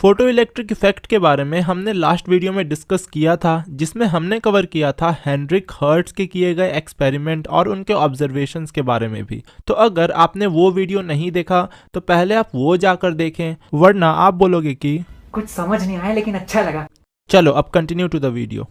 Photo electric effect के बारे में हमने लास्ट वीडियो में डिस्कस किया था, जिसमें हमने कवर किया था हेनरिक हर्ट्ज के किए गए एक्सपेरिमेंट और उनके ऑब्जर्वेशंस के बारे में भी। तो अगर आपने वो वीडियो नहीं देखा तो पहले आप वो जाकर देखें, वरना आप बोलोगे कि कुछ समझ नहीं आया लेकिन अच्छा लगा। चलो अब कंटिन्यू टू द वीडियो।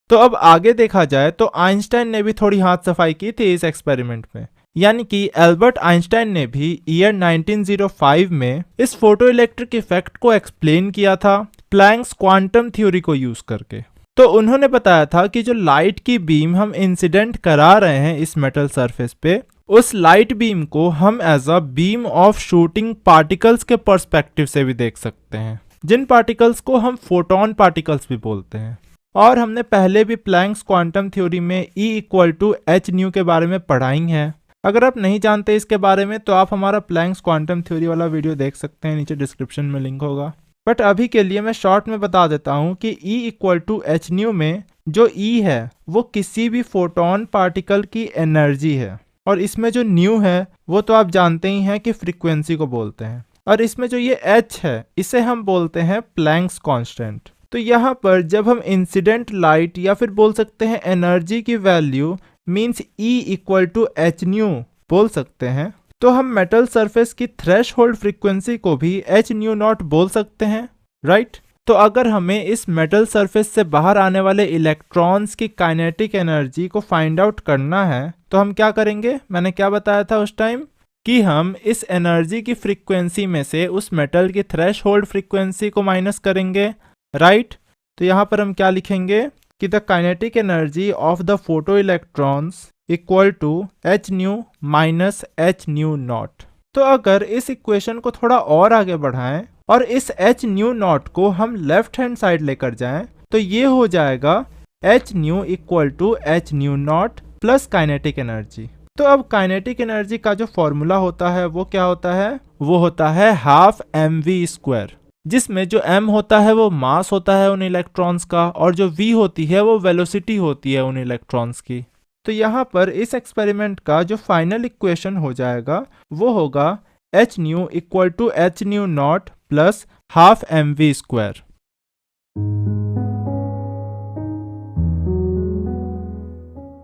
तो अब आगे देखा जाए तो आइंस्टाइन ने भी थोड़ी हाथ सफाई की थी इस एक्सपेरिमेंट में, यानी कि एल्बर्ट आइंस्टाइन ने भी ईयर 1905 में इस फोटो इलेक्ट्रिक इफेक्ट को एक्सप्लेन किया था प्लैंक्स क्वांटम थ्योरी को यूज करके। तो उन्होंने बताया था कि जो लाइट की बीम हम इंसिडेंट करा रहे हैं इस मेटल सरफेस पे, उस लाइट बीम को हम as a beam of shooting particles के पर्सपेक्टिव से भी देख सकते हैं, जिन पार्टिकल्स को हम फोटोन पार्टिकल्स भी बोलते हैं। और हमने पहले भी प्लैंक्स क्वांटम थ्योरी में E=h के बारे में पढ़ाई है। अगर आप नहीं जानते इसके बारे में तो आप हमारा प्लैंक्स क्वांटम थ्योरी वाला वीडियो देख सकते हैं, नीचे डिस्क्रिप्शन में लिंक होगा। बट अभी के लिए मैं शॉर्ट में बता देता हूँ कि E=h में जो E है वो किसी भी फोटोन पार्टिकल की एनर्जी है, और इसमें जो न्यू है वो तो आप जानते ही हैं कि फ्रीक्वेंसी को बोलते हैं, और इसमें जो ये h है इसे हम बोलते हैं प्लैंक्स कांस्टेंट। तो यहाँ पर जब हम इंसिडेंट लाइट या फिर बोल सकते हैं एनर्जी की वैल्यू मीन्स E=h बोल सकते हैं, तो हम मेटल सरफेस की थ्रेशहोल्ड फ्रीक्वेंसी को भी h0 बोल सकते हैं, राइट। तो अगर हमें इस मेटल सरफेस से बाहर आने वाले इलेक्ट्रॉन्स की काइनेटिक एनर्जी को फाइंड आउट करना है तो हम क्या करेंगे, मैंने क्या बताया था उस टाइम कि हम इस एनर्जी की फ्रीक्वेंसी में से उस मेटल की थ्रेशहोल्ड फ्रीक्वेंसी को माइनस करेंगे, राइट। तो यहाँ पर हम क्या लिखेंगे कि the kinetic energy of the photo electrons equal to h minus h0। तो अगर इस इक्वेशन को थोड़ा और आगे बढ़ाएं और इस h0 को हम लेफ्ट हैंड साइड लेकर जाएं तो ये हो जाएगा h equal to h0 plus kinetic energy. तो अब काइनेटिक एनर्जी का जो फॉर्मूला होता है वो क्या होता है, वो होता है हाफ mv², जिसमें जो m होता है वो मास होता है उन इलेक्ट्रॉन्स का, और जो v होती है वो वेलोसिटी होती है उन इलेक्ट्रॉन्स की। तो यहाँ पर इस एक्सपेरिमेंट का जो फाइनल इक्वेशन हो जाएगा वो होगा h equal to h0 plus half mv²।